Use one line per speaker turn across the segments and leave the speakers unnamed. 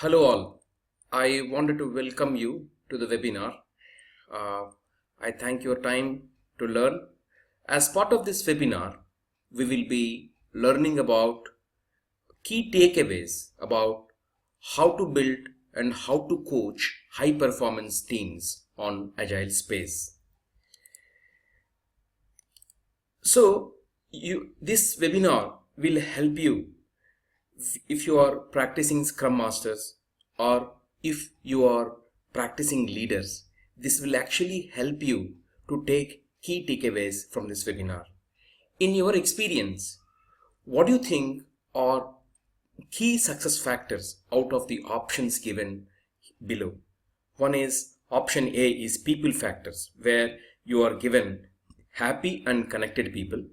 Hello all. I wanted to welcome you to the webinar. I thank your time to learn. As part of this webinar, we will be learning about key takeaways about how to build and how to coach high performance teams on Agile space. So this webinar will help you if you are practicing Scrum Masters or if you are practicing leaders. This will actually help you to take key takeaways from this webinar. In your experience, what do you think are key success factors out of the options given below? One is option A is people factors, where you are given happy and connected people.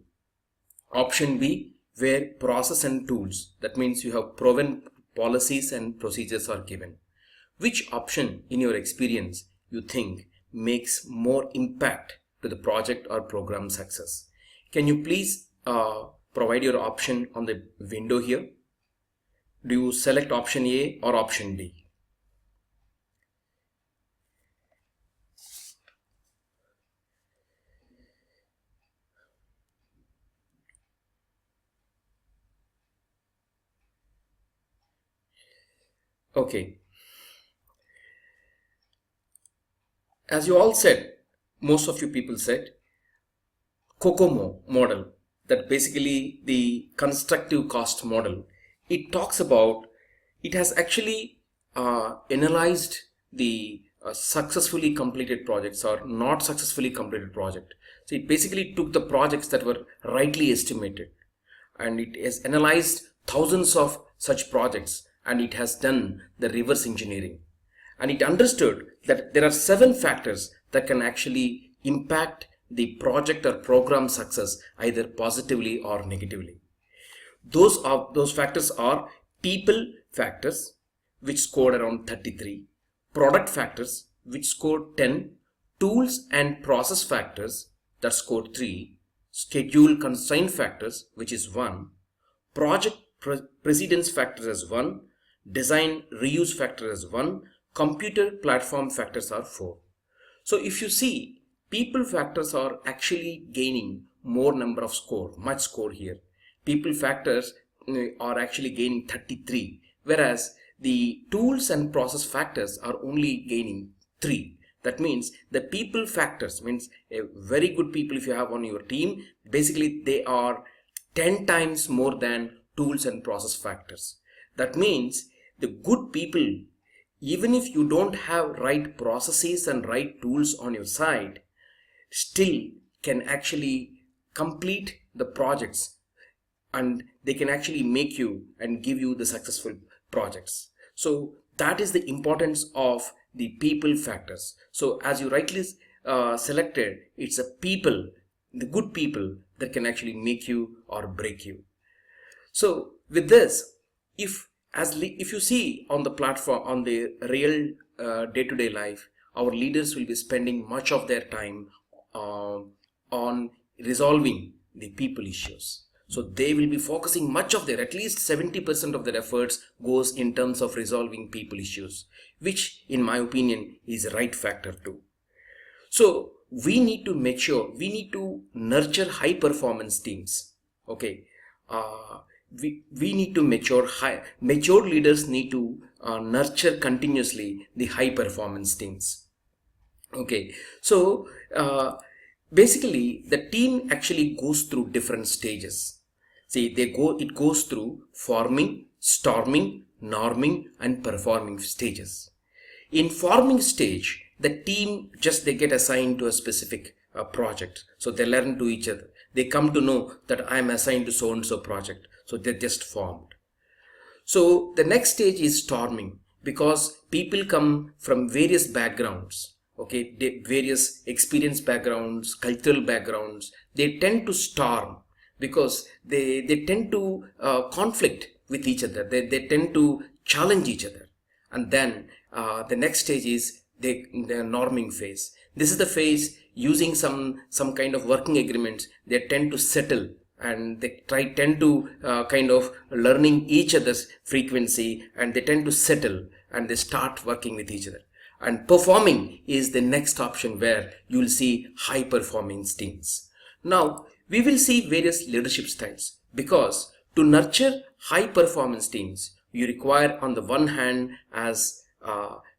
Option B, where process and tools, that means you have proven policies and procedures are given. Which option in your experience you think makes more impact to the project or program success? Can you please provide your option on the window here? Do you select option A or option B? Okay. As you all said, most of you people said, COCOMO model, that basically the constructive cost model, it talks about, it has actually analyzed the successfully completed projects or not successfully completed project. So it basically took the projects that were rightly estimated and it has analyzed thousands of such projects and it has done the reverse engineering. And it understood that there are 7 factors that can actually impact the project or program success either positively or negatively. Those factors are people factors, which scored around 33, product factors, which scored 10, tools and process factors, that scored 3, schedule constraint factors, which is 1, project precedence factors as 1, design reuse factor as 1, computer platform factors are 4. So if you see, people factors are actually gaining more number of score, much score here. People factors are actually gaining 33, whereas the tools and process factors are only gaining 3. That means the people factors means a very good people if you have on your team, basically they are 10 times more than tools and process factors. That means the good people, even if you don't have right processes and right tools on your side, still can actually complete the projects and they can actually make you and give you the successful projects. So that is the importance of the people factors. So as you rightly selected, it's a people, the good people that can actually make you or break you. So with this, if you see on the platform, on the real day-to-day life, our leaders will be spending much of their time on resolving the people issues. So they will be focusing much of their, at least 70% of their efforts goes in terms of resolving people issues, which in my opinion is a right factor too. So we need to make sure, we need to nurture high performance teams. Okay. We need to mature leaders need to nurture continuously the high performance teams. Okay, so basically the team actually goes through different stages. See, it goes through forming, storming, norming and performing stages. In forming stage, the team they get assigned to a specific project, so they learn to each other. They come to know that I am assigned to so and so project, so they just formed. So the next stage is storming, because people come from various backgrounds, okay, various experience backgrounds, cultural backgrounds. They tend to storm because they tend to conflict with each other. They tend to challenge each other. And then the next stage is the norming phase. This is the phase using some kind of working agreements. They tend to settle and they tend to kind of learning each other's frequency, and they tend to settle and they start working with each other. And performing is the next option where you will see high performance teams. Now we will see various leadership styles, because to nurture high performance teams you require on the one hand as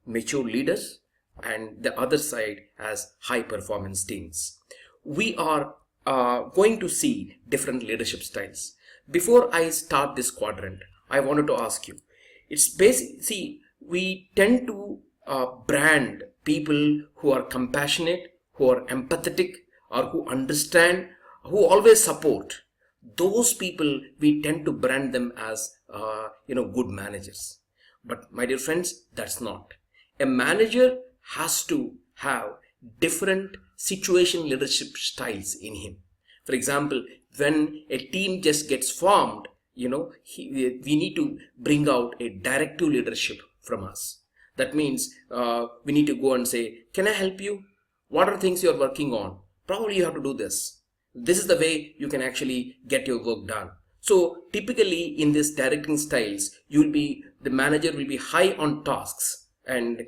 mature leaders, and the other side as high performance teams. We are going to see different leadership styles. Before I start this quadrant, I wanted to ask you, it's basic. See, we tend to brand people who are compassionate, who are empathetic, or who understand, who always support. Those people, we tend to brand them as good managers. But my dear friends, that's not. A manager has to have different situation leadership styles in him. For example, when a team just gets formed, we need to bring out a directive leadership from us. That means we need to go and say, can I help you? What are things you're working on? Probably you have to do this. This is the way you can actually get your work done. So typically in this directing styles, the manager will be high on tasks. And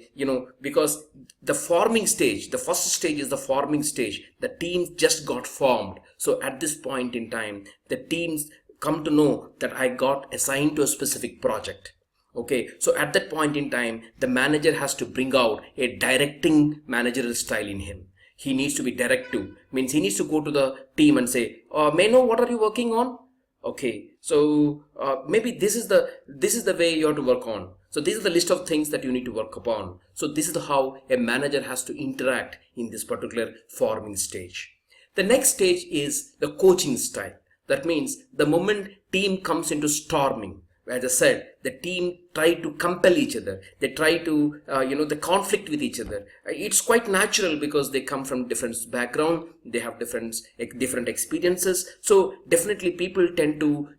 because the forming stage, the first stage is the forming stage. The team just got formed. So at this point in time, the teams come to know that I got assigned to a specific project. Okay, so at that point in time, the manager has to bring out a directing managerial style in him. He needs to be directive, means he needs to go to the team and say, may I know what are you working on? Okay, so maybe this is the way you have to work on. So this is the list of things that you need to work upon. So this is how a manager has to interact in this particular forming stage. The next stage is the coaching style. That means the moment team comes into storming, as I said, the team try to compel each other. They try to, they conflict with each other. It's quite natural because they come from different background. They have different experiences. So definitely people tend to,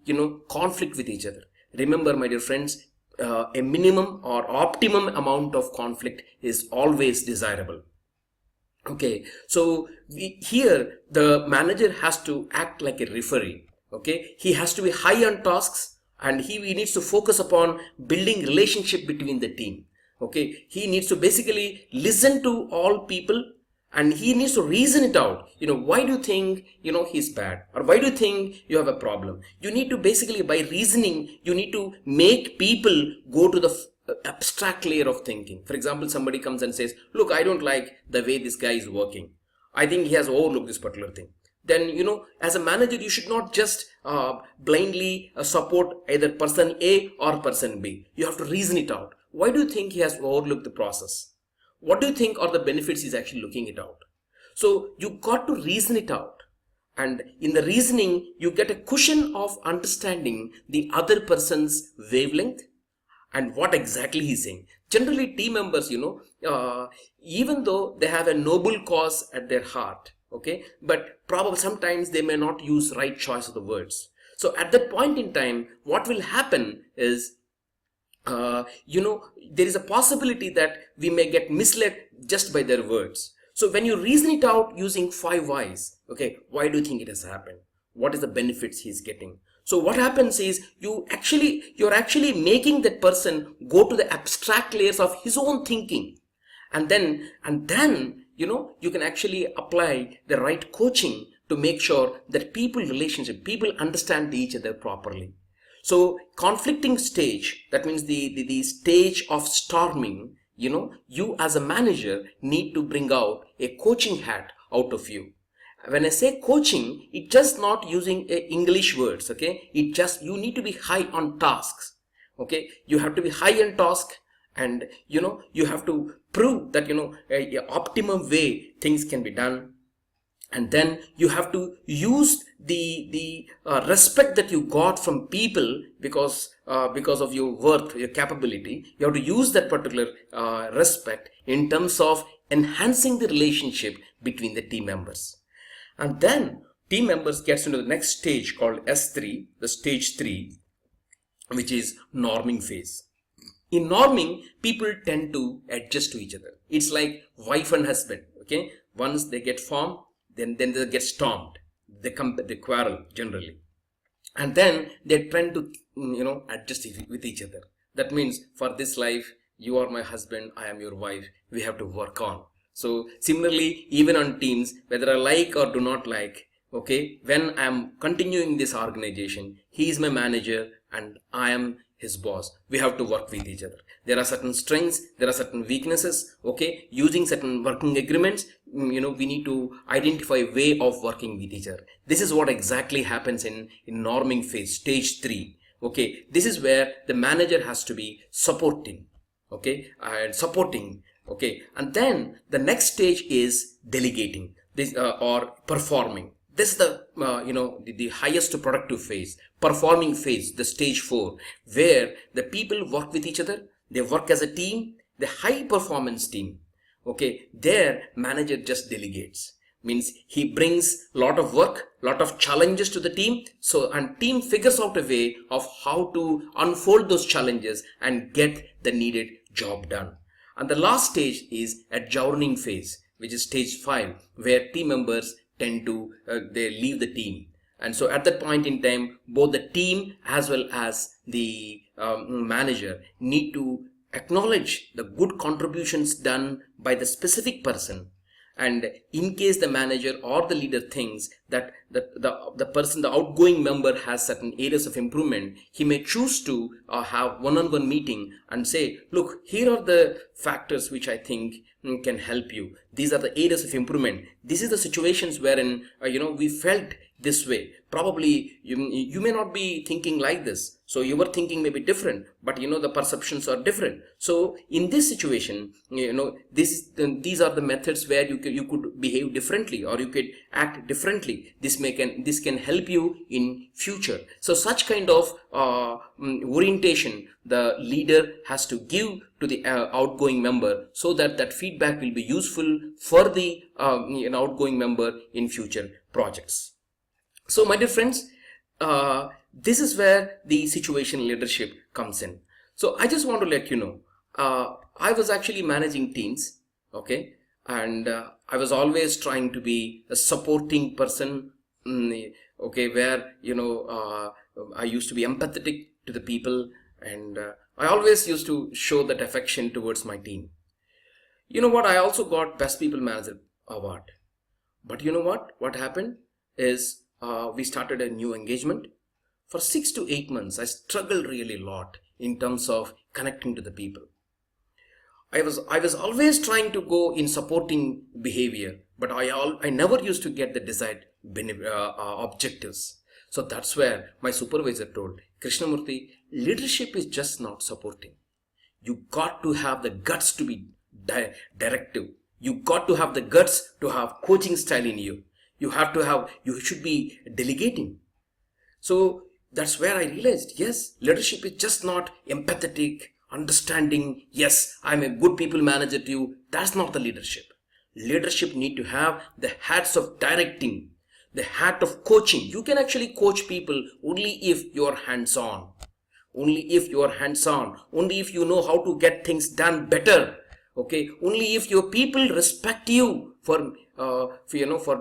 conflict with each other. Remember, my dear friends, a minimum or optimum amount of conflict is always desirable. Okay, so here the manager has to act like a referee. Okay, he has to be high on tasks, and he needs to focus upon building relationship between the team. Okay, he needs to basically listen to all people, and he needs to reason it out. Why do you think he's bad, or why do you think you have a problem? You need to basically, by reasoning, you need to make people go to the abstract layer of thinking. For example, somebody comes and says, look, I don't like the way this guy is working. I think he has overlooked this particular thing. Then, as a manager, you should not just blindly support either person A or person B. You have to reason it out. Why do you think he has overlooked the process? What do you think are the benefits he's actually looking it out? So you got to reason it out. And in the reasoning, you get a cushion of understanding the other person's wavelength and what exactly he's saying. Generally, team members, even though they have a noble cause at their heart, okay, but probably sometimes they may not use right choice of the words. So at that point in time, what will happen is, there is a possibility that we may get misled just by their words. So when you reason it out using 5 whys, okay, why do you think it has happened? What is the benefits he's getting? So what happens is you're actually making that person go to the abstract layers of his own thinking, and then you can actually apply the right coaching to make sure that people understand each other properly. So conflicting stage, that means the stage of storming, you as a manager need to bring out a coaching hat out of you. When I say coaching, it's just not using English words, okay? You need to be high on tasks, okay? You have to be high on task, and you have to prove that a optimum way things can be done. And then you have to use the respect that you got from people because of your worth, your capability. You have to use that particular respect in terms of enhancing the relationship between the team members. And then team members gets into the next stage called S3, the stage 3, which is norming phase. In norming, people tend to adjust to each other. It's like wife and husband, okay? Once they get formed, then they get stormed. they quarrel generally. And then they tend to adjust with each other. That means, for this life, you are my husband, I am your wife, we have to work on. So similarly, even on teams, whether I like or do not like, okay, when I am continuing this organization, he is my manager and I am his boss, we have to work with each other. There are certain strengths, there are certain weaknesses, okay, using certain working agreements, we need to identify a way of working with each other. This is what exactly happens in norming phase, stage 3. Okay, this is where the manager has to be supporting, okay, and supporting, okay, and then the next stage is delegating this or performing. This is the highest productive phase, performing phase, the stage 4, where the people work with each other, they work as a team, the high performance team. Okay, their manager just delegates, means he brings lot of work, lot of challenges to the team, and team figures out a way of how to unfold those challenges and get the needed job done. And the last stage is adjourning phase, which is stage 5, where team members tend to they leave the team. And so at that point in time, both the team as well as the manager need to acknowledge the good contributions done by the specific person. And in case the manager or the leader thinks that the person, the outgoing member, has certain areas of improvement, he may choose to have one-on-one meeting and say, look, here are the factors which I think can help you. These are the areas of improvement. This is the situations wherein we felt this way. Probably you may not be thinking like this, so your thinking may be different, but the perceptions are different. So in this situation, these are the methods where you could behave differently, or you could act differently. This can help you in future. So such kind of orientation the leader has to give to the outgoing member, so that feedback will be useful for the outgoing member in future projects. So my dear friends, this is where the situational leadership comes in. So I just want to let you know, I was actually managing teams, okay, and I was always trying to be a supporting person, okay, where I used to be empathetic to the people, and I always used to show that affection towards my team. You know what? I also got Best People Manager award. But you know what? What happened is we started a new engagement. For 6 to 8 months, I struggled really a lot in terms of connecting to the people. I was always trying to go in supporting behavior, but I never used to get the desired objectives. So that's where my supervisor told, Krishnamurty, leadership is just not supporting. You got to have the guts to be directive. You got to have the guts to have coaching style in you. You should be delegating. So that's where I realized, yes, leadership is just not empathetic, understanding. Yes, I'm a good people manager to you. That's not the leadership. Leadership need to have the hats of directing, the hat of coaching. You can actually coach people only if you're hands-on. Only if you're hands-on. Only if you know how to get things done better. Okay. Only if your people respect you for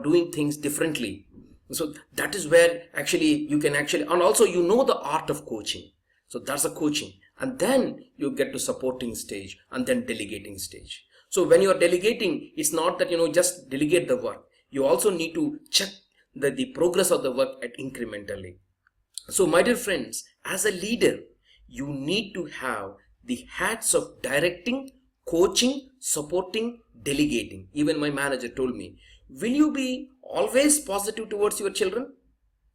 doing things differently. So that is where actually you can and also the art of coaching. So that's a coaching. And then you get to supporting stage and then delegating stage. So when you are delegating, it's not that, just delegate the work. You also need to check the progress of the work incrementally. So my dear friends, as a leader, you need to have the hats of directing, coaching, supporting, delegating. Even my manager told me, will you be always positive towards your children?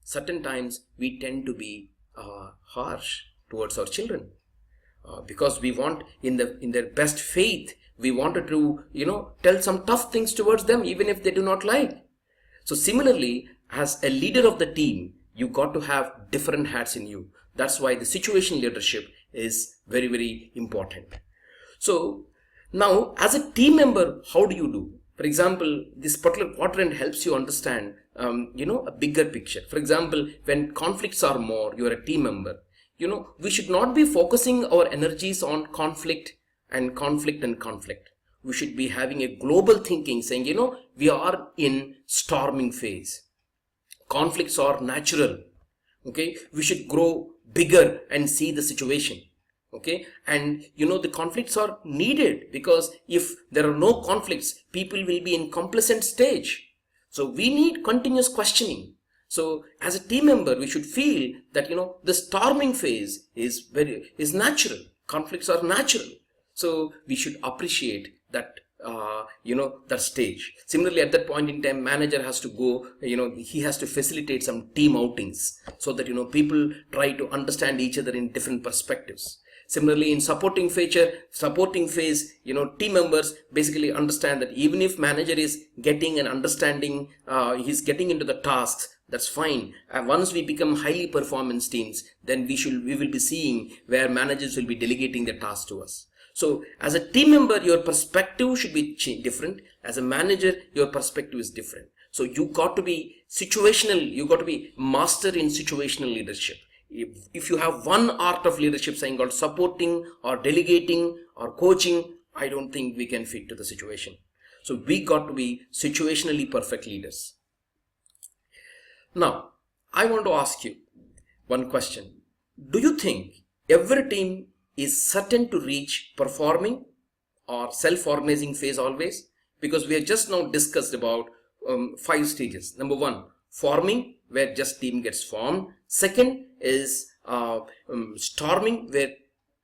Certain times we tend to be harsh towards our children because we want in their best faith, we wanted to tell some tough things towards them even if they do not like. So similarly, as a leader of the team, you got to have different hats in you. That's why the situation leadership is very, very important. So now as a team member, how do you do? For example, this particular quadrant helps you understand, a bigger picture. For example, when conflicts are more, you're a team member. We should not be focusing our energies on conflict. We should be having a global thinking saying, we are in storming phase. Conflicts are natural. Okay, we should grow bigger and see the situation. Okay, and the conflicts are needed, because if there are no conflicts, people will be in complacent stage. So we need continuous questioning. So as a team member, we should feel that the storming phase is natural. Conflicts are natural. So we should appreciate that that stage. Similarly, at that point in time, manager has to go, he has to facilitate some team outings, so that people try to understand each other in different perspectives. Similarly, in supporting phase, team members basically understand that even if manager is getting an understanding, he's getting into the tasks, that's fine. And once we become highly performance teams, then we will be seeing where managers will be delegating the tasks to us. So as a team member, your perspective should be different. As a manager, your perspective is different. So you got to be situational. You got to be master in situational leadership. If you have one art of leadership saying called supporting or delegating or coaching, I don't think we can fit to the situation. So we got to be situationally perfect leaders. Now, I want to ask you one question. Do you think every team is certain to reach performing or self-organizing phase always? Because we have just now discussed about 5 stages. Number 1, forming, where just team gets formed. Second is storming, where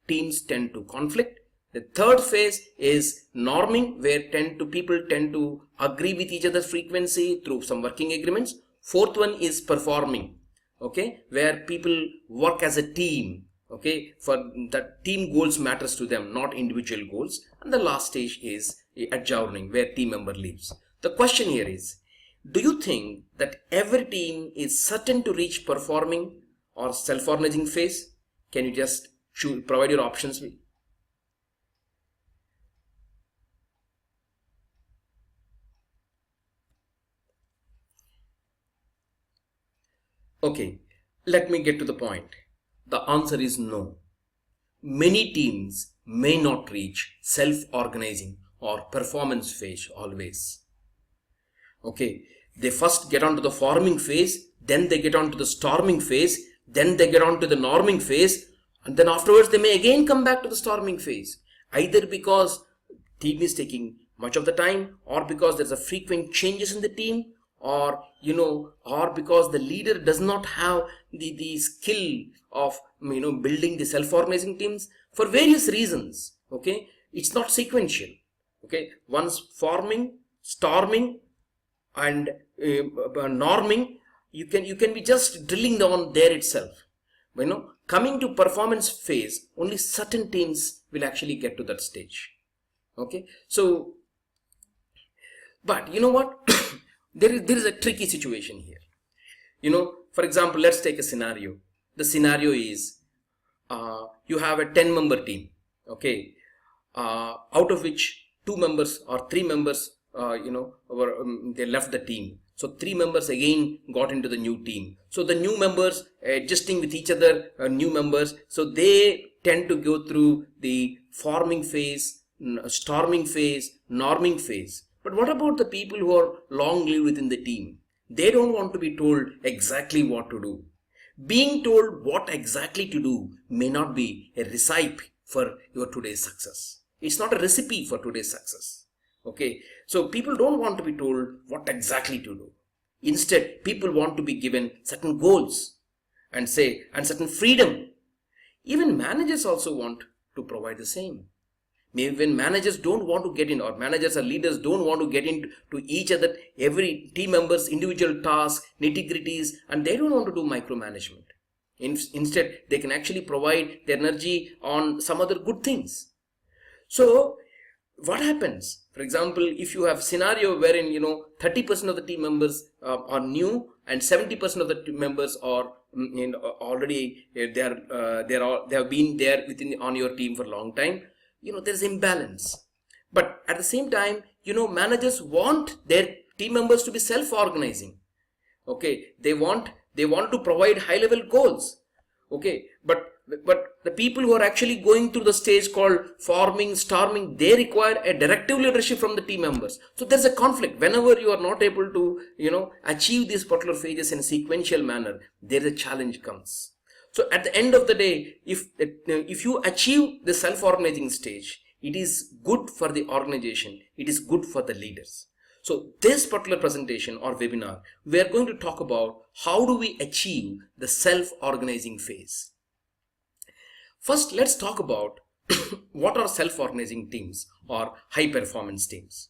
teams tend to conflict. The third phase is norming, where people tend to agree with each other's frequency through some working agreements. Fourth one is performing, okay, where people work as a team, okay, for the team goals matters to them, not individual goals. And the last stage is adjourning, where team member leaves. The question here is, do you think that every team is certain to reach performing or self-organizing phase? Can you just provide your options? Okay, let me get to the point. The answer is no. Many teams may not reach self-organizing or performance phase always. Okay, they first get onto the forming phase, then they get onto the storming phase, then they get onto the norming phase, and then afterwards they may again come back to the storming phase. Either because team is taking much of the time, or because there's a frequent changes in the team, or because the leader does not have the skill of building the self-organizing teams for various reasons. Okay, it's not sequential. Okay, once forming, storming, and norming, you can be just drilling down there itself. Coming to performance phase, only certain teams will actually get to that stage. Okay, so but you know what? there is a tricky situation here. For example, let's take a scenario. The scenario is you have a 10-member team. Okay, out of which 2 members or 3 members they left the team. So 3 members again got into the new team. So the new members adjusting with each other, new members, so they tend to go through the forming phase, storming phase, norming phase. But what about the people who are long lived within the team? They don't want to be told exactly what to do. Being told what exactly to do may not be a recipe for your today's success. It's not a recipe for today's success. Okay, so people don't want to be told what exactly to do. Instead, people want to be given certain goals and certain freedom. Even managers also want to provide the same. Maybe when managers don't want to get in, or managers or leaders don't want to get into each other, every team member's individual tasks, nitty-gritties, and they don't want to do micromanagement. Instead, they can actually provide their energy on some other good things. So what happens? For example, if you have scenario wherein 30% of the team members are new and 70% of the team members are already they have been there on your team for a long time, there's imbalance. But at the same time, managers want their team members to be self-organizing. Okay, they want to provide high-level goals. Okay, but But the people who are actually going through the stage called forming, storming, they require a directive leadership from the team members. So there's a conflict. Whenever you are not able to, achieve these particular phases in a sequential manner, there a challenge comes. So at the end of the day, if you achieve the self-organizing stage, it is good for the organization. It is good for the leaders. So this particular presentation or webinar, we are going to talk about how do we achieve the self-organizing phase. First, let's talk about what are self-organizing teams or high-performance teams.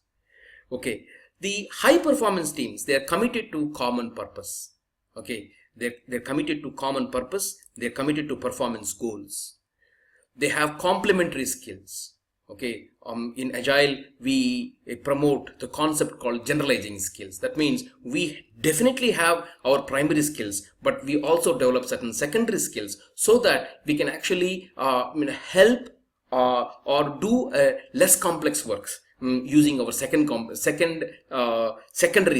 Okay, the high-performance teams, they are committed to common purpose. Okay, they're committed to common purpose. They're committed to performance goals. They have complementary skills. Okay, in Agile, we promote the concept called generalizing skills. That means we definitely have our primary skills, but we also develop certain secondary skills so that we can actually help or do less complex works using our secondary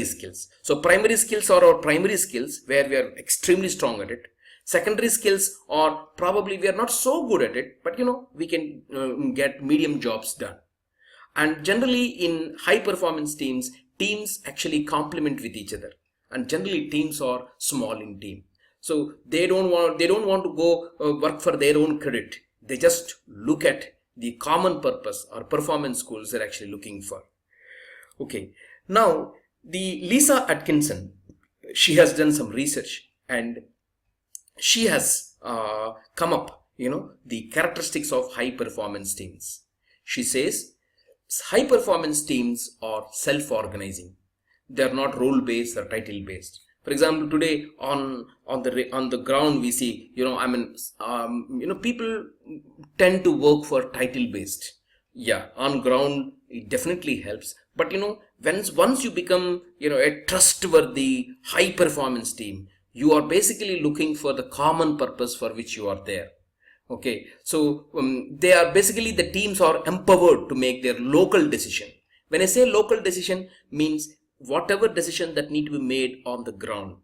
skills. So primary skills are our primary skills where we are extremely strong at it. Secondary skills are probably we are not so good at it, but we can get medium jobs done. And generally in high performance teams actually complement with each other. And generally teams are small in team. So they don't want to go work for their own credit. They just look at the common purpose or performance goals they're actually looking for. Okay. Now the Lisa Atkinson, she has done some research and she has come up, the characteristics of high performance teams. She says high performance teams are self-organizing. They are not role-based or title-based. For example, today on the ground we see, people tend to work for title-based. Yeah, on ground it definitely helps. But once you become a trustworthy high performance team, you are basically looking for the common purpose for which you are there. Okay, so they are basically, the teams are empowered to make their local decision. When I say local decision, means whatever decision that need to be made on the ground.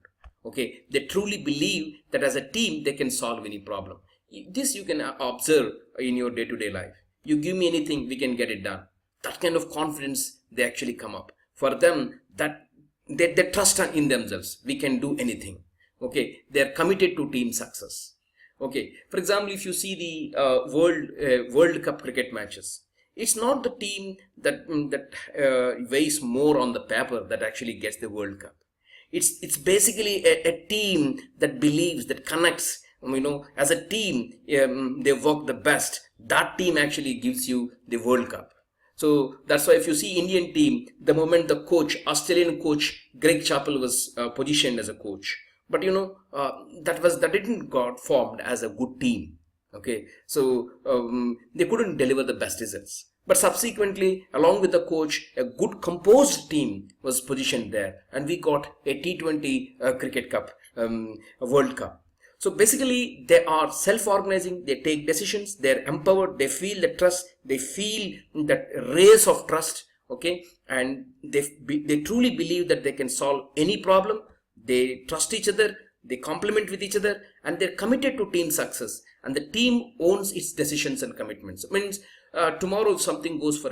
Okay, they truly believe that as a team they can solve any problem. This you can observe in your day-to-day life. You give me anything, we can get it done. That kind of confidence they actually come up. For them, that they trust in themselves. We can do anything. Okay, they are committed to team success. Okay, for example, if you see the World Cup cricket matches, it's not the team that weighs more on the paper that actually gets the World Cup. It's basically a team that believes, that connects. As a team, they work the best. That team actually gives you the World Cup. So that's why if you see Indian team, the moment the Australian coach Greg Chappell was positioned as a coach. But that didn't got formed as a good team. Okay, so they couldn't deliver the best results. But subsequently, along with the coach, a good composed team was positioned there, and we got a T20 cricket cup, a World Cup. So basically, they are self-organizing. They take decisions. They're empowered. They feel the trust. They feel that race of trust. Okay, and they truly believe that they can solve any problem. They trust each other, they complement with each other, and they're committed to team success. And the team owns its decisions and commitments. It means tomorrow if something goes some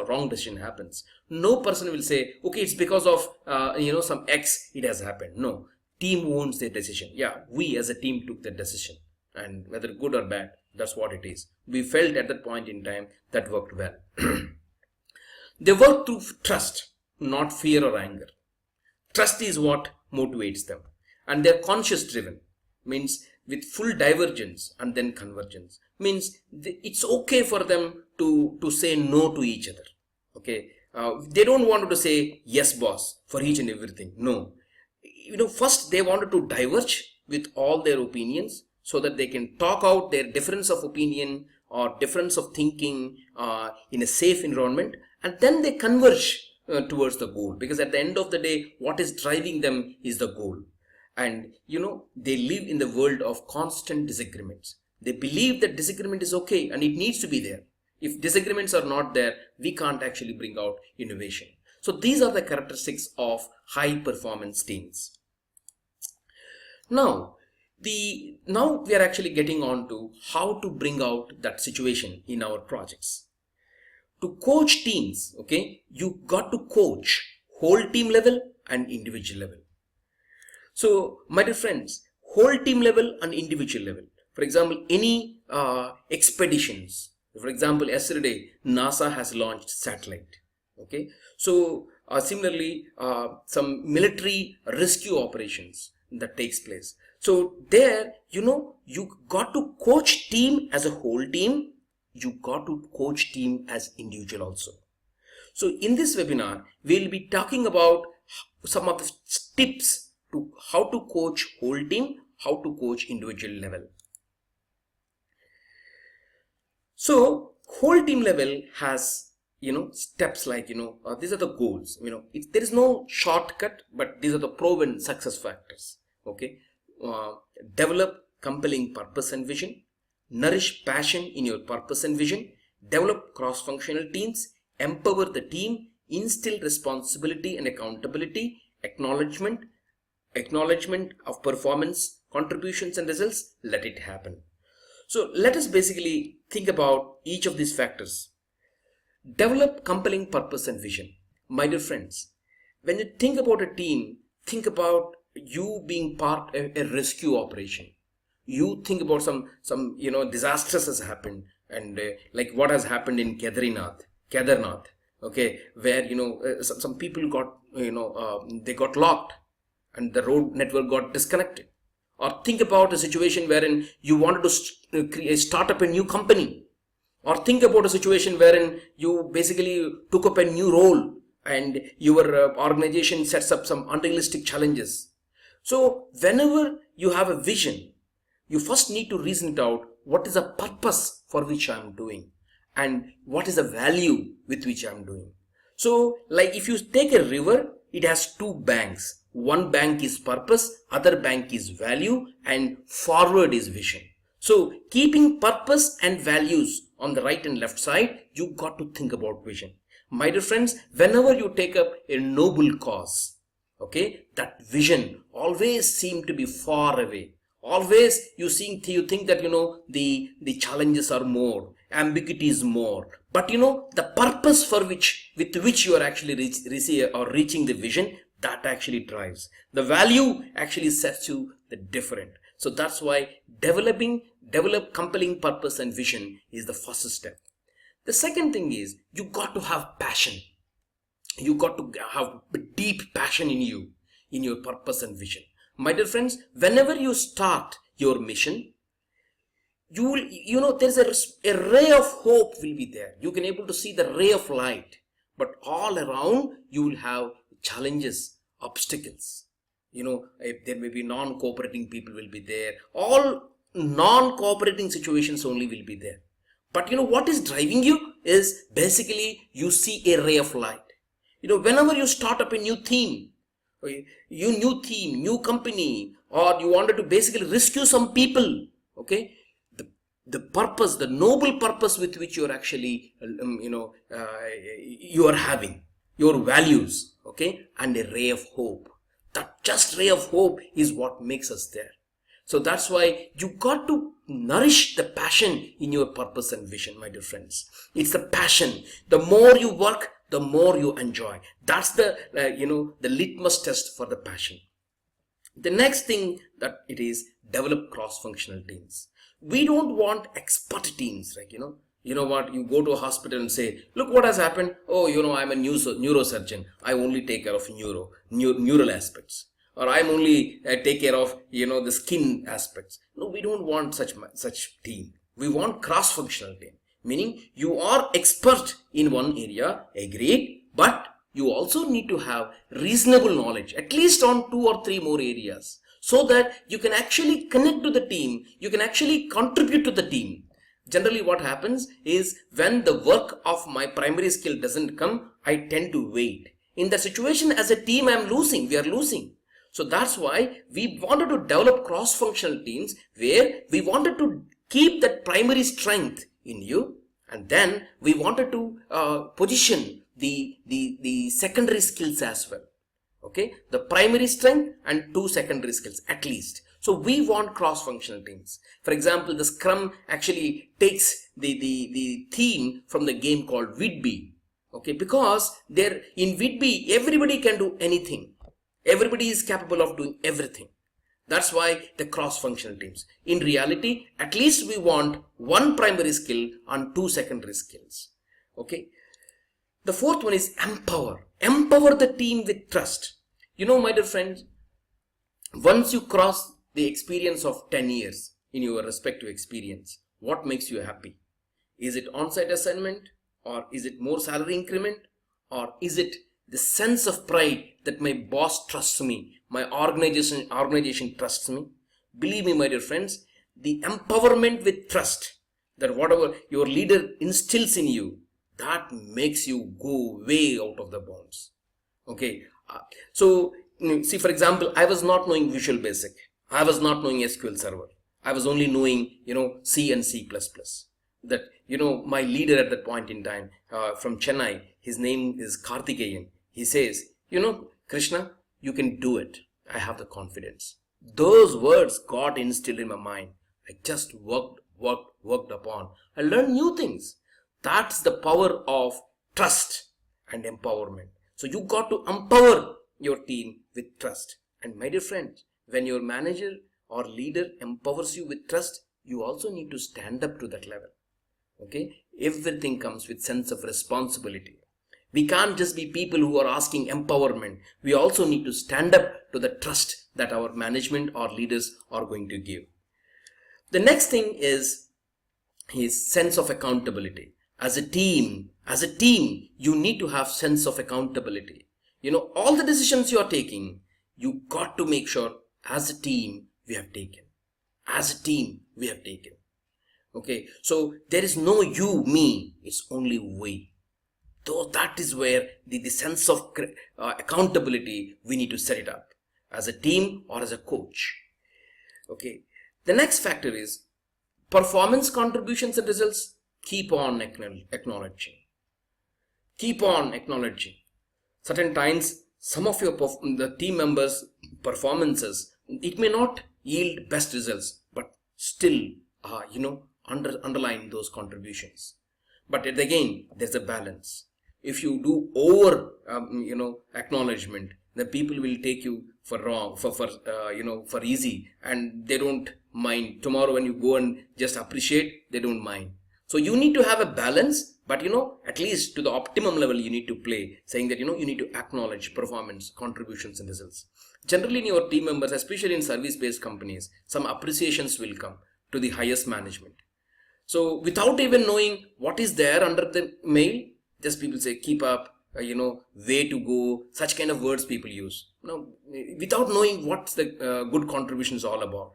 wrong decision happens, no person will say, okay, it's because of some X it has happened. No, team owns their decision. Yeah, we as a team took the decision, and whether good or bad, that's what it is. We felt at that point in time that worked well. They work through trust, not fear or anger. Trust is what motivates them, and they're conscious driven, means with full divergence and then convergence, means it's okay for them to say no to each other. Okay, they don't want to say yes boss for each and everything. No, first they wanted to diverge with all their opinions so that they can talk out their difference of opinion or difference of thinking in a safe environment, and then they converge towards the goal, because at the end of the day what is driving them is the goal. And they live in the world of constant disagreements. They believe that disagreement is okay and it needs to be there. If disagreements are not there, we can't actually bring out innovation. So these are the characteristics of high performance teams. Now Now we are actually getting on to how to bring out that situation in our projects. To coach teams, okay, you got to coach whole team level and individual level. So, my dear friends, whole team level and individual level. For example, any expeditions. For example, yesterday NASA has launched satellite. Okay, so similarly, some military rescue operations that takes place. So there, you got to coach team as a whole team. You got to coach team as individual also. So in this webinar, we'll be talking about some of the tips to how to coach whole team, how to coach individual level. So whole team level has steps like these are the goals. There is no shortcut, but these are the proven success factors. Okay, develop compelling purpose and vision, nourish passion in your purpose and vision, develop cross-functional teams, empower the team, instill responsibility and accountability, acknowledgement of performance, contributions and results, let it happen. So let us basically think about each of these factors. Develop compelling purpose and vision. My dear friends, when you think about a team, think about you being part of a rescue operation. You think about some disasters has happened, and like what has happened in Kedarnath, okay, where some people got they got locked and the road network got disconnected. Or think about a situation wherein you wanted to start up a new company. Or think about a situation wherein you basically took up a new role and your organization sets up some unrealistic challenges. So whenever you have a vision, you first need to reason it out. What is the purpose for which I am doing? And what is the value with which I am doing? So like if you take a river, it has two banks. One bank is purpose, other bank is value, and forward is vision. So keeping purpose and values on the right and left side, you got to think about vision. My dear friends, whenever you take up a noble cause, okay, that vision always seems to be far away. Always you think that the challenges are more, ambiguity is more, but the purpose with which you are actually reaching the vision, that actually drives. The value actually sets you the different. So that's why develop compelling purpose and vision is the first step. The second thing is you got to have passion. You got to have deep passion in you, in your purpose and vision. My dear friends, whenever you start your mission, you will, there's a ray of hope will be there. You can able to see the ray of light, but all around you will have challenges, obstacles. There may be non-cooperating people will be there. All non-cooperating situations only will be there. But what is driving you is basically you see a ray of light. Whenever you start up a new team, new company, or you wanted to basically rescue some people, okay, the purpose, the noble purpose with which you are actually, you are having your values, okay, and a ray of hope. That just ray of hope is what makes us there. So that's why you got to nourish the passion in your purpose and vision, my dear friends. It's the passion. The more you work, the more you enjoy. That's the the litmus test for the passion. The next thing that it is, develop cross-functional teams. We don't want expert teams, like what, you go to a hospital and say, look what has happened. Oh, I'm a neurosurgeon. I only take care of neural aspects. Or I'm only take care of, the skin aspects. No, we don't want such team. We want cross-functional team. Meaning you are expert in one area, agreed, but you also need to have reasonable knowledge, at least on 2 or 3 more areas, so that you can actually connect to the team, you can actually contribute to the team. Generally what happens is when the work of my primary skill doesn't come, I tend to wait. In the situation as a team, we are losing. So that's why we wanted to develop cross-functional teams where we wanted to keep that primary strength in you, and then we wanted to position the secondary skills as well. Okay, the primary strength and 2 secondary skills at least. So we want cross-functional teams. For example, the Scrum actually takes the theme from the game called Whitby. Okay, because there in Whitby, everybody can do anything. Everybody is capable of doing everything. That's why the cross-functional teams. In reality, at least we want one primary skill and two secondary skills. Okay. The fourth one is empower. Empower the team with trust. You know, my dear friends, once you cross the experience of 10 years in your respective experience, what makes you happy? Is it on-site assignment, or is it more salary increment, or is it the sense of pride that my boss trusts me, my organization trusts me? Believe me, my dear friends, the empowerment with trust, that whatever your leader instills in you, that makes you go way out of the bounds. Okay, so see, for example, I was not knowing Visual Basic. I was not knowing SQL Server. I was only knowing, C and C++. That, my leader at that point in time, from Chennai, his name is Karthikeyan. He says, Krishna, you can do it. I have the confidence. Those words got instilled in my mind. I just worked upon. I learned new things. That's the power of trust and empowerment. So you got to empower your team with trust. And my dear friends, when your manager or leader empowers you with trust, you also need to stand up to that level. Okay? Everything comes with sense of responsibility. We can't just be people who are asking empowerment. We also need to stand up to the trust that our management or leaders are going to give. The next thing is his sense of accountability. As a team, you need to have sense of accountability. All the decisions you are taking, you got to make sure as a team we have taken. Okay, so there is no you, me, it's only we. So that is where the sense of accountability, we need to set it up as a team or as a coach. Okay, the next factor is performance contributions and results. Keep on acknowledging. Certain times, some of the team members' performances, it may not yield best results, but still, underline those contributions. But again, there's a balance. If you do over, acknowledgement, the people will take you for easy, and they don't mind. Tomorrow when you go and just appreciate, they don't mind. So you need to have a balance, but at least to the optimum level you need to play, saying that you need to acknowledge performance, contributions and results. Generally in your team members, especially in service-based companies, some appreciations will come to the highest management. So without even knowing what is there under the mail, just people say, keep up, way to go, such kind of words people use. Without knowing what the good contribution is all about.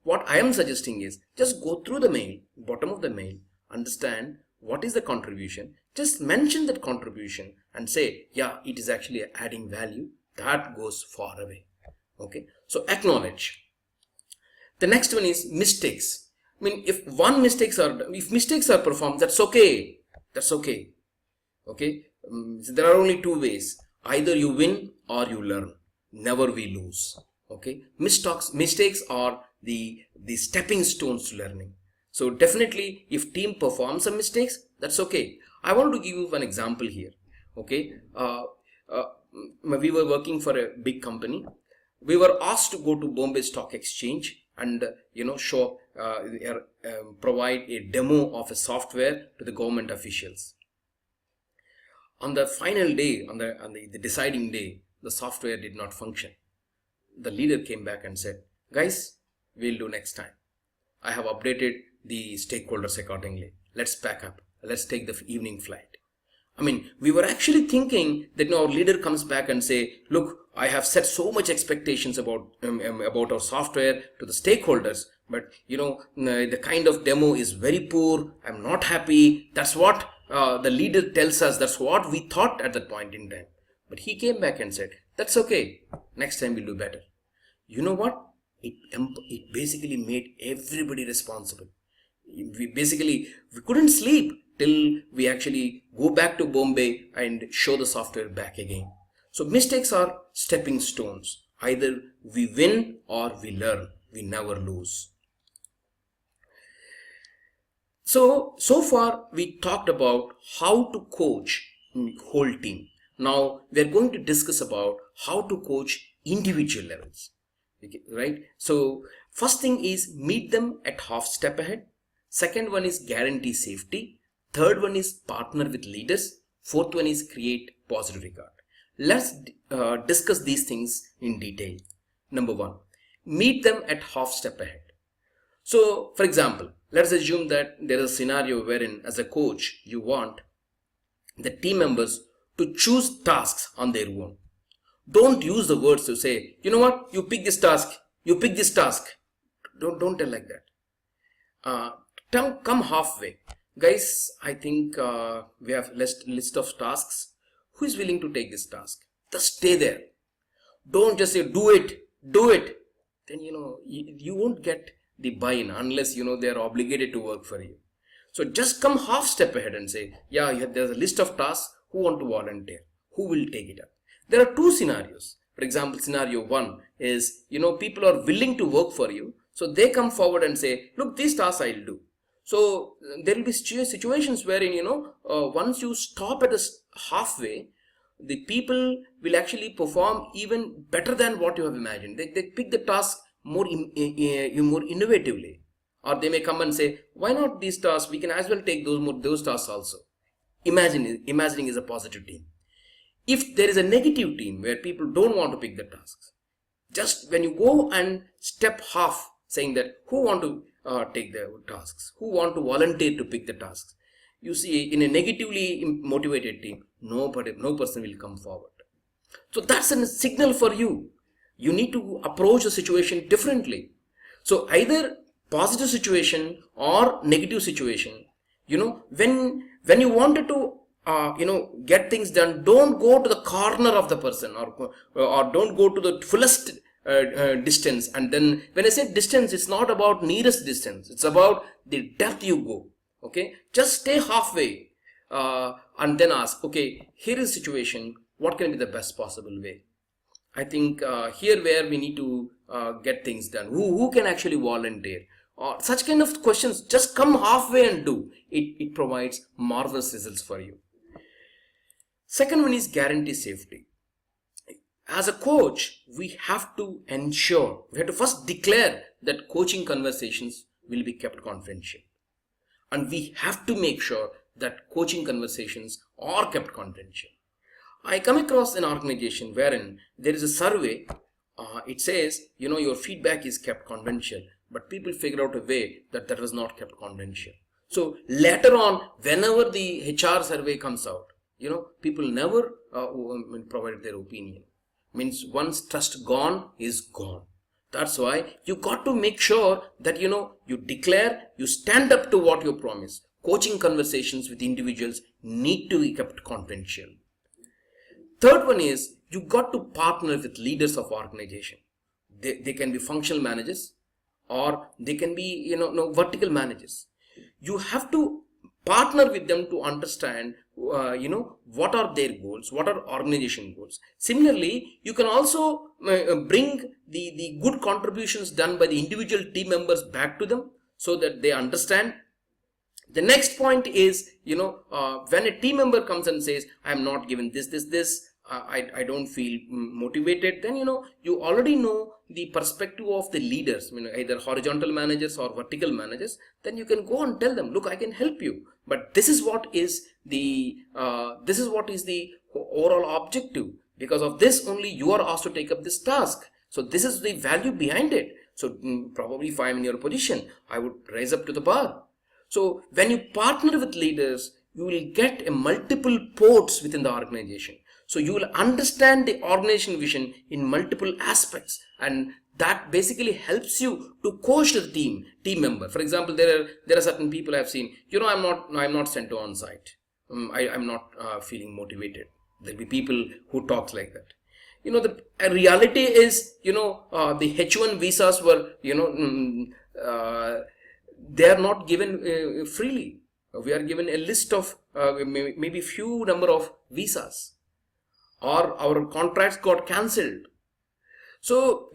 What I am suggesting is, just go through the mail, bottom of the mail, understand what is the contribution, just mention that contribution and say, yeah, it is actually adding value. That goes far away. Okay, so acknowledge. The next one is mistakes. If mistakes are performed, that's okay. Okay, there are only two ways. Either you win or you learn. Never we lose. Okay, mistakes are the stepping stones to learning. So definitely, if team performs some mistakes, that's okay. I want to give you one example here. Okay, we were working for a big company. We were asked to go to Bombay Stock Exchange and provide a demo of a software to the government officials. On the final day, on the deciding day, the software did not function. The leader came back and said, guys, we'll do next time. I have updated the stakeholders accordingly. Let's pack up. Let's take the evening flight. We were actually thinking that our leader comes back and say, look, I have set so much expectations about our software to the stakeholders, but the kind of demo is very poor. I'm not happy. That's what the leader tells us. That's what we thought at that point in time. But he came back and said, that's okay. Next time we'll do better. You know what? It basically made everybody responsible. We couldn't sleep till we actually go back to Bombay and show the software back again. So mistakes are stepping stones. Either we win or we learn. we never lose. So far we talked about how to coach whole team. Now we're going to discuss about how to coach individual levels. Okay, right? So first thing is meet them at half step ahead. Second one is guarantee safety. Third one is partner with leaders. Fourth one is create positive regard. Let's discuss these things in detail. Number one, meet them at half step ahead. So, for example, let's assume that there is a scenario wherein, as a coach, you want the team members to choose tasks on their own. Don't use the words to say, you know what, you pick this task, you pick this task. Don't tell like that. Come halfway. Guys, I think we have list of tasks. Who is willing to take this task? Just stay there. Don't just say, do it. Then, you won't get the buy-in unless, they're obligated to work for you. So just come half step ahead and say, yeah, there's a list of tasks. Who want to volunteer? Who will take it up? There are two scenarios. For example, scenario one is, people are willing to work for you. So they come forward and say, look, these tasks I'll do. So there will be situations wherein, once you stop at halfway, the people will actually perform even better than what you have imagined. They pick the task more innovatively. Or they may come and say, why not these tasks? We can as well take those tasks also. Imagining is a positive team. If there is a negative team where people don't want to pick the tasks, just when you go and step half saying that who want to take the tasks, who want to volunteer to pick the tasks, you see in a negatively motivated team, no person will come forward. So that's a signal for you. You need to approach the situation differently. So either positive situation or negative situation, when you wanted to get things done, don't go to the corner of the person or don't go to the fullest distance. And then when I say distance, it's not about nearest distance, it's about the depth you go. Okay, just stay halfway and then ask, okay, here is the situation, what can be the best possible way? I think here where we need to get things done, who can actually volunteer, or such kind of questions. Just come halfway and do it. It provides marvelous results for you. Second one is guarantee safety. As a coach, we have to first declare that coaching conversations will be kept confidential. And we have to make sure that coaching conversations are kept confidential. I come across an organization wherein there is a survey. It says, your feedback is kept confidential, but people figure out a way that was not kept confidential. So later on, whenever the HR survey comes out, people never provided their opinion. Means once trust gone is gone. That's why you got to make sure that, you declare, you stand up to what you promise. Coaching conversations with individuals need to be kept confidential. Third one is you got to partner with leaders of organization. They can be functional managers or they can be, vertical managers. You have to partner with them to understand, what are their goals, what are organization goals. Similarly, you can also bring the good contributions done by the individual team members back to them so that they understand. The next point is, when a team member comes and says, I am not given this, I don't feel motivated, then, you already know the perspective of the leaders, either horizontal managers or vertical managers. Then you can go and tell them, look, I can help you, but this is what is the overall objective. Because of this only you are asked to take up this task. So this is the value behind it. So probably if I am in your position, I would rise up to the bar. So when you partner with leaders, you will get a multiple ports within the organization. So you will understand the organization vision in multiple aspects, and that basically helps you to coach the team member. For example, there are certain people I have seen, I'm not sent to on site. I'm not feeling motivated. There'll be people who talk like that. The reality is, the H1 visas were, they are not given freely. We are given a list of maybe few number of visas, or our contracts got cancelled. So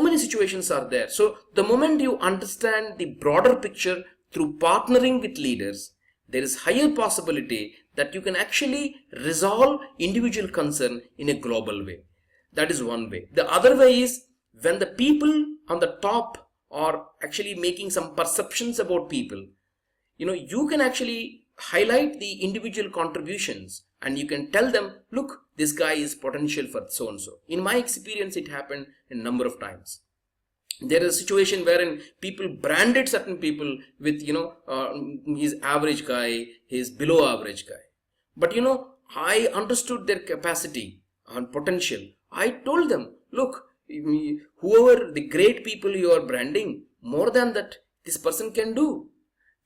many situations are there. So the moment you understand the broader picture through partnering with leaders, there is higher possibility that you can actually resolve individual concern in a global way. That is one way. The other way is when the people on the top are actually making some perceptions about people, you can actually highlight the individual contributions and you can tell them, look, this guy is potential for so and so. In my experience, it happened a number of times. There is a situation wherein people branded certain people with, he's average guy, he's below average guy. But, I understood their capacity and potential. I told them, look, whoever the great people you are branding, more than that, this person can do.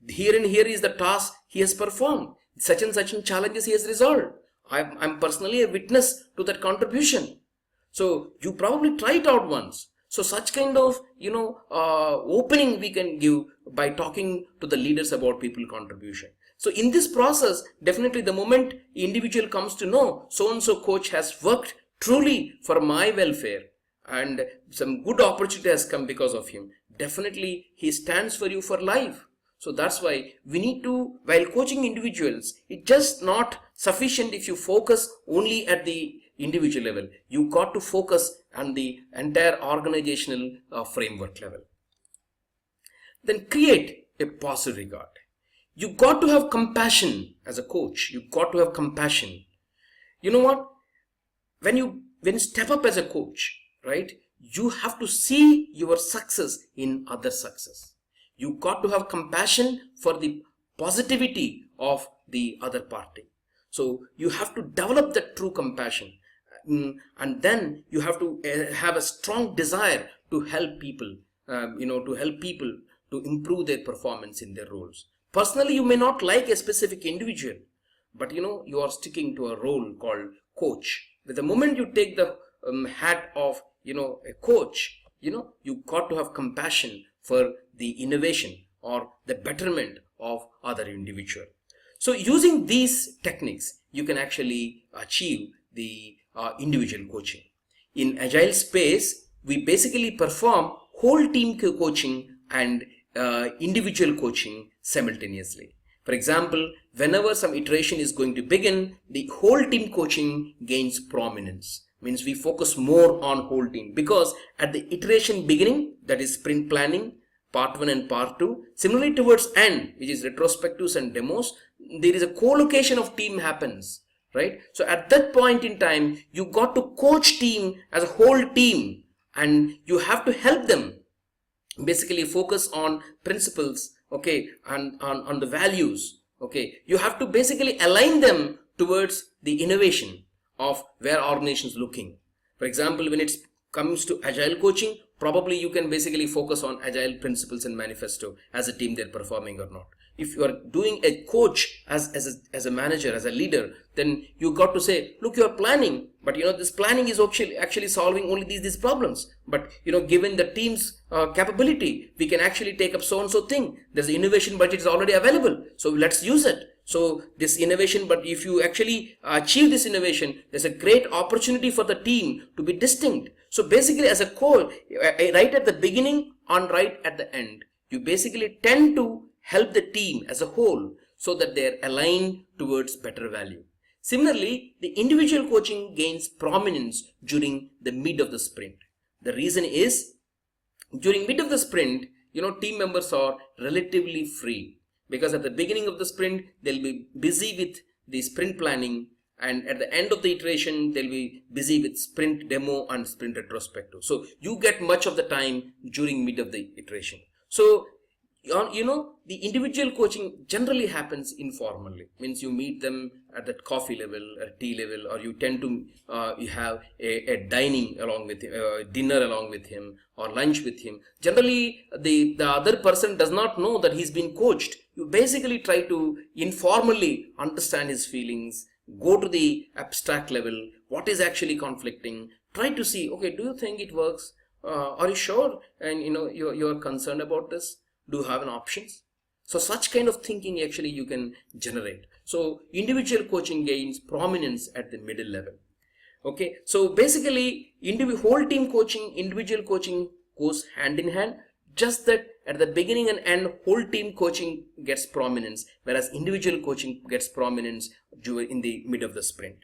Here and here is the task he has performed. Such and such challenges he has resolved. I'm personally a witness to that contribution. So you probably try it out once. So such kind of, opening we can give by talking to the leaders about people contribution. So in this process, definitely the moment individual comes to know so-and-so coach has worked truly for my welfare and some good opportunity has come because of him, definitely he stands for you for life. So that's why we need to, while coaching individuals, it's just not sufficient if you focus only at the individual level. You got to focus on the entire organizational framework level. Then create a positive regard. You got to have compassion as a coach. You got to have compassion. You know what? When you step up as a coach, right, you have to see your success in other success. You got to have compassion for the positivity of the other party. So you have to develop that true compassion. And then you have to have a strong desire to help people, to improve their performance in their roles. Personally, you may not like a specific individual, but you are sticking to a role called coach. But the moment you take the hat of, a coach, you got to have compassion for the innovation or the betterment of other individual. So using these techniques, you can actually achieve the individual coaching. In Agile space, we basically perform whole team coaching and individual coaching simultaneously. For example, whenever some iteration is going to begin, the whole team coaching gains prominence. Means we focus more on whole team, because at the iteration beginning, that is sprint planning, part 1 and part 2, similarly towards end, which is retrospectives and demos, there is a co-location of team happens, right? So at that point in time, you got to coach team as a whole team, and you have to help them basically focus on principles, okay, and on the values, okay. You have to basically align them towards the innovation of where organization is looking. For example, when it comes to Agile coaching, probably you can basically focus on Agile principles and manifesto as a team they're performing or not. If you are doing a coach as a manager, as a leader, then you got to say, look, you are planning, but this planning is actually solving only these problems. But given the team's capability, we can actually take up so and so thing. There's the innovation budget is already available, so let's use it. So this innovation, but if you actually achieve this innovation, there's a great opportunity for the team to be distinct. So basically, as a coach, right at the beginning and right at the end, you basically tend to help the team as a whole so that they're aligned towards better value. Similarly, the individual coaching gains prominence during the mid of the sprint. The reason is, during mid of the sprint, team members are relatively free, because at the beginning of the sprint, they'll be busy with the sprint planning, and at the end of the iteration, they'll be busy with sprint demo and sprint retrospective. So you get much of the time during mid of the iteration. So the individual coaching generally happens informally. Means you meet them at that coffee level, at tea level, or you tend to you have a dining along with him, dinner along with him, or lunch with him. Generally, the other person does not know that he's been coached. You basically try to informally understand his feelings, go to the abstract level, what is actually conflicting, try to see, okay, do you think it works? Are you sure? And you're concerned about this? Do you have an options? So such kind of thinking actually you can generate. So individual coaching gains prominence at the middle level. Okay, so basically whole team coaching, individual coaching goes hand in hand, just that at the beginning and end whole team coaching gets prominence, whereas individual coaching gets prominence in the mid of the sprint.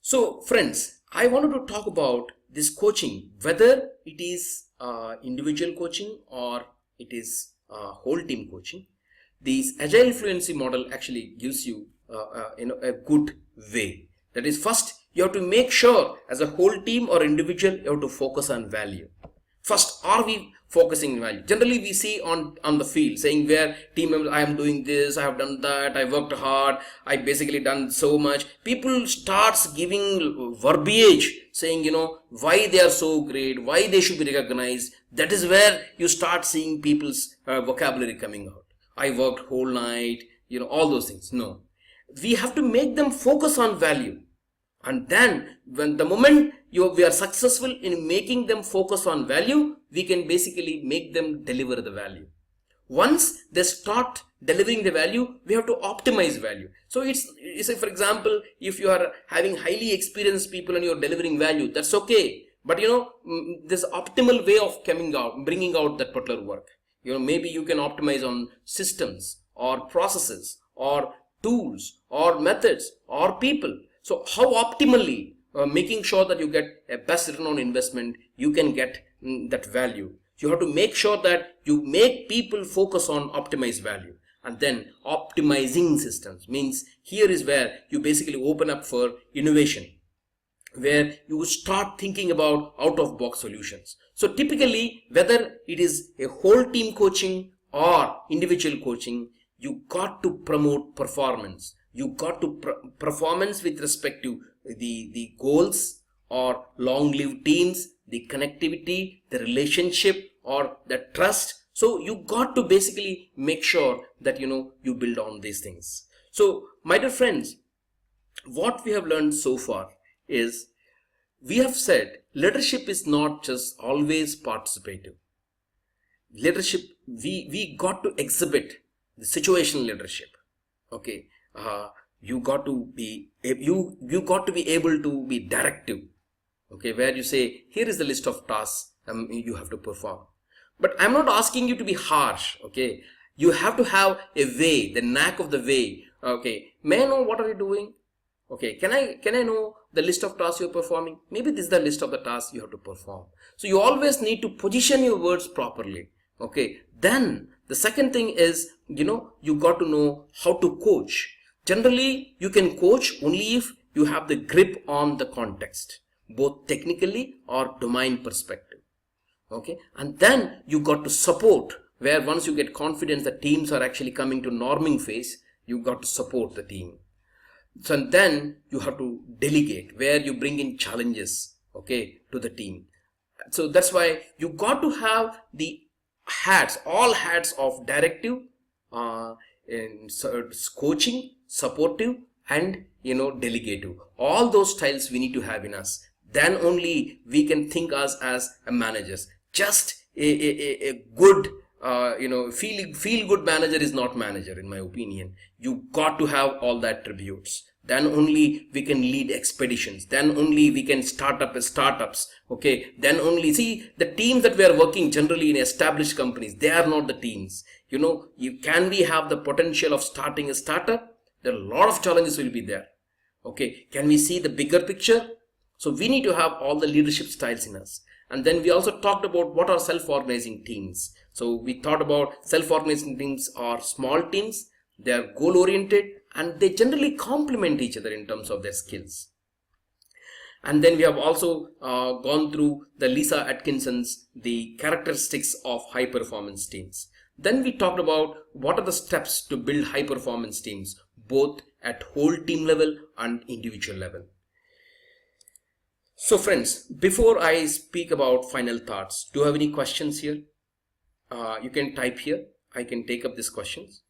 So friends, I wanted to talk about this coaching, whether it is individual coaching or it is whole team coaching. This agile fluency model actually gives you a good way. That is, first you have to make sure as a whole team or individual you have to focus on value. First, are we focusing on value? Generally, we see on the field saying where team members, I am doing this, I have done that, I worked hard, I basically done so much. People starts giving verbiage saying, why they are so great, why they should be recognized. That is where you start seeing people's vocabulary coming out. I worked whole night, all those things. No, we have to make them focus on value. And then when the moment we are successful in making them focus on value, we can basically make them deliver the value. Once they start delivering the value, we have to optimize value. So it's for example, if you are having highly experienced people and you're delivering value, that's okay. But this optimal way of bringing out that particular work. Maybe you can optimize on systems or processes or tools or methods or people. So how optimally making sure that you get a best return on investment, you can get that value. You have to make sure that you make people focus on optimized value. And then optimizing systems means here is where you basically open up for innovation, where you start thinking about out-of-box solutions. So typically, whether it is a whole team coaching or individual coaching, you got to promote performance. You got to performance with respect to the goals or long-lived teams, the connectivity, the relationship or the trust. So you got to basically make sure that you build on these things. So my dear friends, what we have learned so far is we have said leadership is not just always participative. Leadership, we got to exhibit the situational leadership. Okay, you got to be able to be directive. Okay, where you say here is the list of tasks you have to perform. But I'm not asking you to be harsh. Okay, you have to have a way, the knack of the way. Okay, may I know what are you doing? Okay, can I know the list of tasks you're performing? Maybe this is the list of the tasks you have to perform. So you always need to position your words properly. Okay, then the second thing is, you got to know how to coach. Generally, you can coach only if you have the grip on the context, both technically or domain perspective. Okay, and then you got to support, where once you get confidence that teams are actually coming to norming phase, you got to support the team. So then you have to delegate, where you bring in challenges, okay, to the team. So that's why you got to have the all hats of directive, coaching, supportive, and delegative. All those styles we need to have in us. Then only we can think us as a managers. Just a good feel good manager is not manager, in my opinion. You got to have all the attributes. Then only we can lead expeditions. Then only we can start up startups. Okay. Then only see the teams that we are working generally in established companies. They are not the teams. Can we have the potential of starting a startup? There are a lot of challenges will be there. Okay. Can we see the bigger picture? So we need to have all the leadership styles in us. And then we also talked about what are self-organizing teams. So we thought about self-organizing teams are small teams. They are goal-oriented and they generally complement each other in terms of their skills. And then we have also gone through the Lisa Atkinson's the characteristics of high-performance teams. Then we talked about what are the steps to build high-performance teams, both at whole team level and individual level. So friends, before I speak about final thoughts, do you have any questions here? You can type here. I can take up these questions.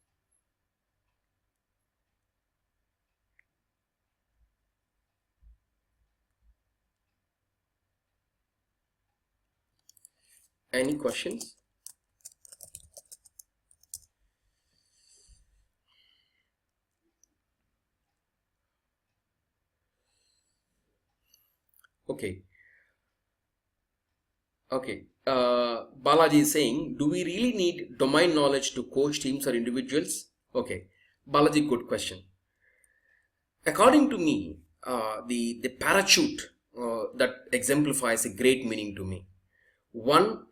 Any questions? Okay. Okay. Balaji is saying, do we really need domain knowledge to coach teams or individuals? Okay. Balaji, good question. According to me, the parachute that exemplifies a great meaning to me. One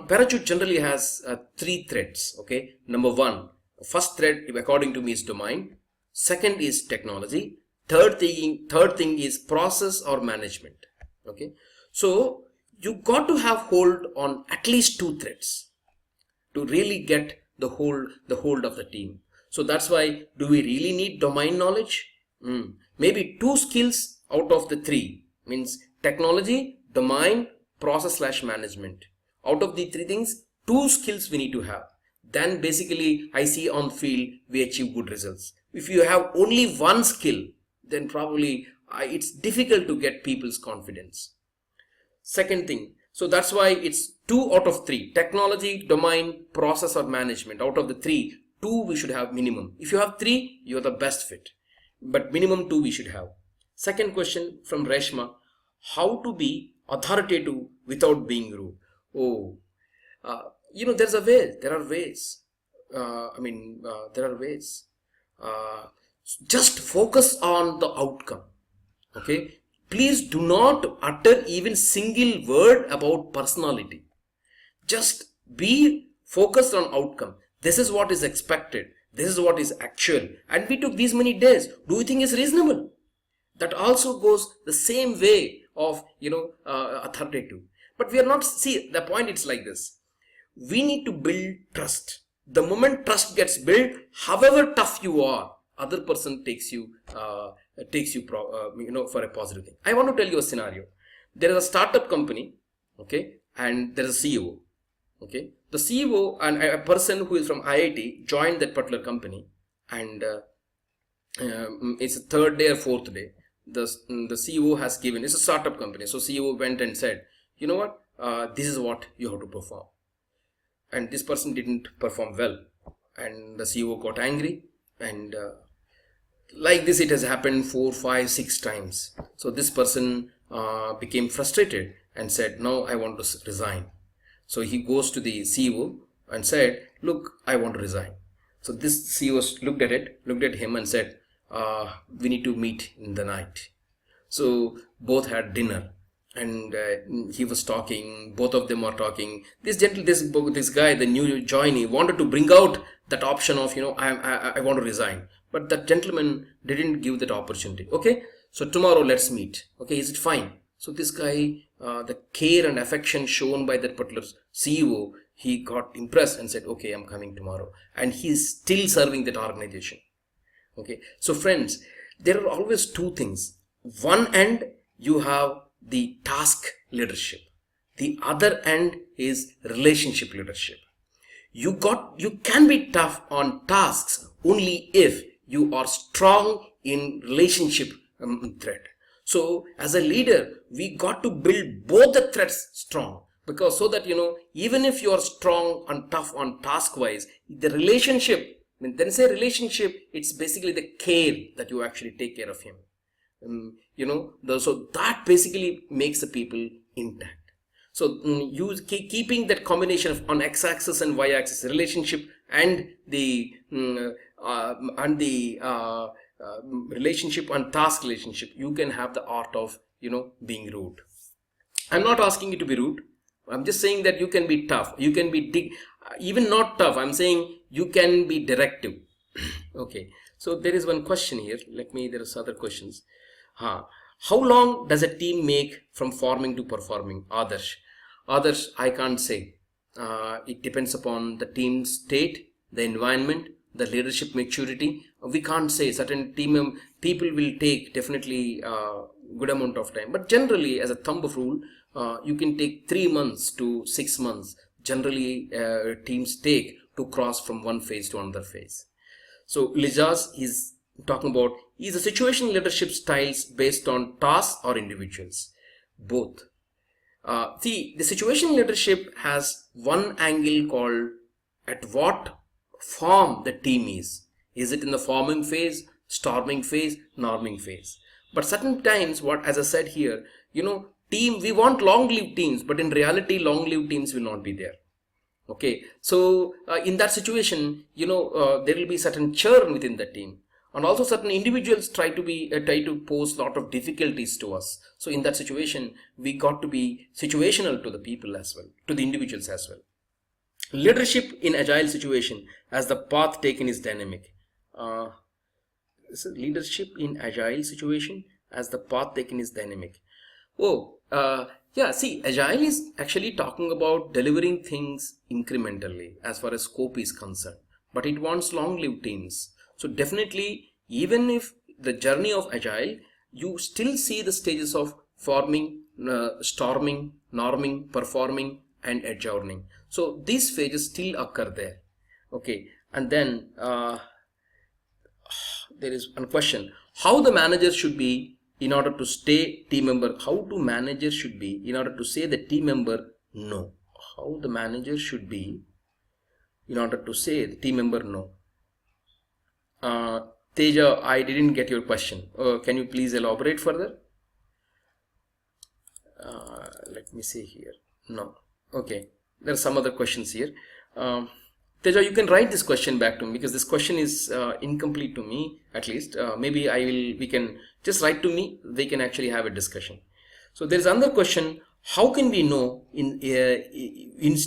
parachute generally has three threads. Okay. Number one, first thread according to me is domain. Second is technology. Third thing is process or management. Okay. So you got to have hold on at least two threads to really get the hold of the team. So that's why, do we really need domain knowledge? Maybe two skills out of the three, means technology, domain, process slash management. Out of the three things, two skills we need to have. Then basically I see on field we achieve good results. If you have only one skill, then probably it's difficult to get people's confidence. Second thing, so that's why it's 2 out of 3: technology, domain, process or management. Out of the 3, 2 we should have minimum. If you have 3, you're the best fit, but minimum 2 we should have. Second question from Reshma: how to be authoritative without being rude? Oh, there's a way. There are ways. There are ways. Just focus on the outcome. Okay. Please do not utter even single word about personality. Just be focused on outcome. This is what is expected. This is what is actual. And we took these many days. Do you think it's reasonable? That also goes the same way of, authoritative. But we are not, see, the point is like this. We need to build trust. The moment trust gets built, however tough you are, other person takes you for a positive thing. I want to tell you a scenario. There is a startup company, okay, and there is a CEO. Okay, the CEO and a person who is from IIT joined that particular company, and it's a third day or fourth day. The CEO has given, it's a startup company, so CEO went and said, you know what, this is what you have to perform. And this person didn't perform well, and the CEO got angry, and like this it has happened 4, 5, 6 times. So this person became frustrated and said, no, I want to resign. So he goes to the CEO and said, look, I want to resign. So this CEO looked at him and said, we need to meet in the night. So both had dinner, and he was talking, both of them are talking. This guy, the new joinee, wanted to bring out that option of, I want to resign. But the gentleman didn't give that opportunity. Okay, so tomorrow let's meet. Okay, is it fine? So this guy, the care and affection shown by that particular CEO, he got impressed and said, okay, I'm coming tomorrow. And he's still serving that organization. Okay, so friends, there are always two things. One end, you have the task leadership. The other end is relationship leadership. You can be tough on tasks only if you are strong in relationship thread. So as a leader, we got to build both the threads strong, because so that, even if you are strong and tough on task wise, the relationship, then say relationship, it's basically the care that you actually take care of him. So that basically makes the people intact. So you keeping that combination of on x-axis and y-axis relationship and the relationship and task relationship, you can have the art of being rude. I'm not asking you to be rude. I'm just saying that you can be tough. You can be even not tough. I'm saying you can be directive. Okay. So there is one question here. There are other questions. How long does a team make from forming to performing? Others, I can't say. It depends upon the team state, the environment, the leadership maturity. We can't say. Certain team people will take definitely good amount of time. But generally, as a thumb of rule, you can take 3 months to 6 months. Generally, teams take to cross from one phase to another phase. So Lijas is talking about, is the situational leadership styles based on tasks or individuals? Both. The situational leadership has one angle called at what form the team is. Is it in the forming phase, storming phase, norming phase? But certain times, what, as I said here, team, we want long-lived teams, but in reality, long-lived teams will not be there. Okay, so in that situation, there will be certain churn within the team, and also certain individuals try to pose a lot of difficulties to us. So in that situation, we got to be situational to the people as well, to the individuals as well. Leadership in agile situation as the path taken is dynamic. Leadership in agile situation as the path taken is dynamic. Yeah, see, agile is actually talking about delivering things incrementally as far as scope is concerned, but it wants long-lived teams. So definitely, even if the journey of agile, you still see the stages of forming, storming, norming, performing, and adjourning. So these phases still occur there. Okay, and then there is one question: how the manager should be in order to stay team member? How do managers should be in order to say the team member no? How the manager should be in order to say the team member no? Teja, I didn't get your question. Can you please elaborate further? Let me see here. No. Okay. There are some other questions here. Teja, you can write this question back to me, because this question is incomplete to me, at least. Maybe we can just write to me. They can actually have a discussion. So there is another question: how can we know which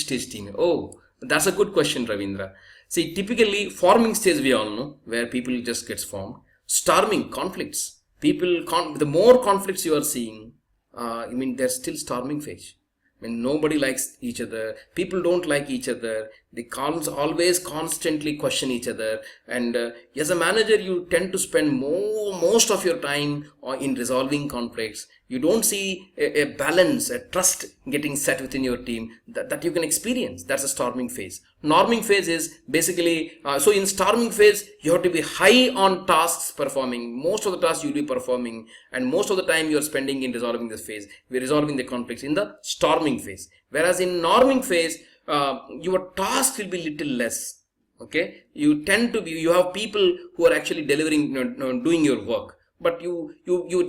stage team? Oh, that's a good question, Ravindra. See, typically forming stage we all know, where people just gets formed. Storming, conflicts. The more conflicts you are seeing, there's still storming phase. Nobody likes each other. People don't like each other. They always constantly question each other. And as a manager, you tend to spend most of your time in resolving conflicts. You don't see a balance, a trust getting set within your team that you can experience. That's a storming phase. Norming phase is basically, so in storming phase, you have to be high on tasks performing. Most of the tasks you'll be performing, and most of the time you're spending in resolving this phase. We're resolving the conflicts in the storming phase. Whereas in norming phase, your task will be little less. Okay, you have people who are actually delivering, doing your work, but you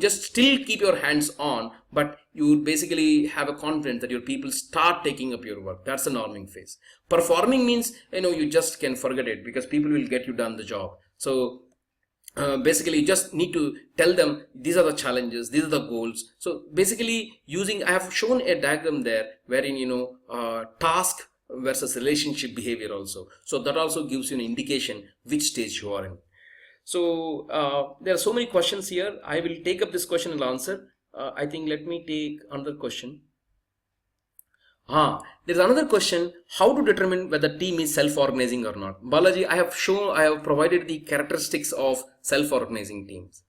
just still keep your hands on, but you basically have a confidence that your people start taking up your work. That's the norming phase. Performing means, you just can forget it, because people will get you done the job. So basically you just need to tell them these are the challenges, these are the goals. So basically I have shown a diagram there wherein task versus relationship behavior also. So that also gives you an indication which stage you are in. So there are so many questions here. I will take up this question and answer. I think let me take another question. There's another question: how to determine whether team is self-organizing or not? Balaji, I have provided the characteristics of self-organizing teams.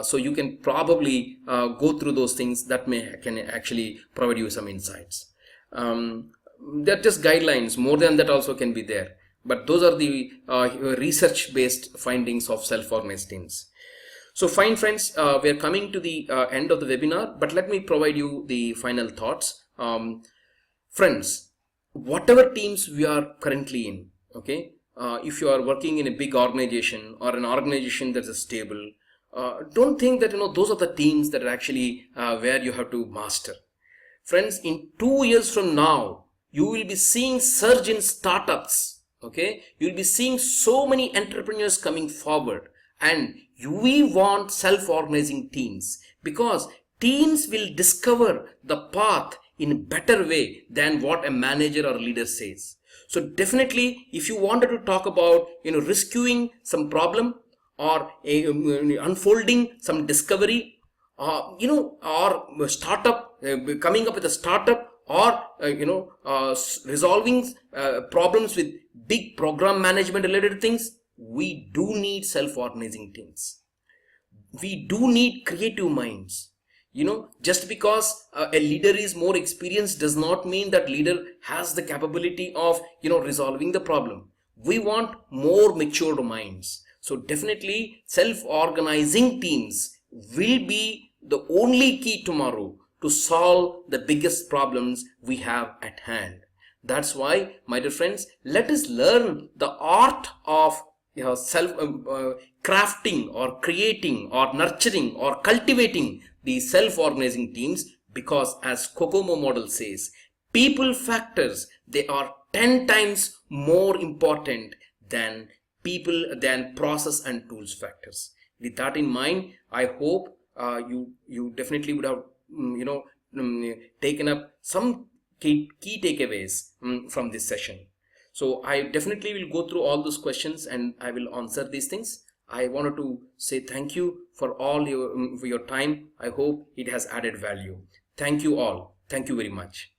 So you can probably go through those things. That can actually provide you some insights. They're just guidelines. More than that also can be there. But those are the research-based findings of self-organized teams. So fine, friends, we are coming to the end of the webinar, but let me provide you the final thoughts. Friends, whatever teams we are currently in, okay, if you are working in a big organization or an organization that is stable, don't think that those are the teams that are actually where you have to master. Friends, in 2 years from now, you will be seeing surge in startups. Okay, you'll be seeing so many entrepreneurs coming forward, and we want self-organizing teams, because teams will discover the path in a better way than what a manager or leader says. So definitely, if you wanted to talk about rescuing some problem, or unfolding some discovery, or startup, coming up with a startup, or resolving problems with big program management related things, we do need self-organizing teams. We do need creative minds. Just because a leader is more experienced does not mean that leader has the capability of resolving the problem. We want more matured minds. So definitely self-organizing teams will be the only key tomorrow to solve the biggest problems we have at hand. That's why, my dear friends, let us learn the art of self crafting or creating or nurturing or cultivating these self-organizing teams, because as Kokomo model says, people factors, they are 10 times more important than process and tools factors. With that in mind, I hope you definitely would have taken up some key takeaways from this session. So I definitely will go through all those questions and I will answer these things. I wanted to say thank you for all for your time. I hope it has added value. Thank you all. Thank you very much.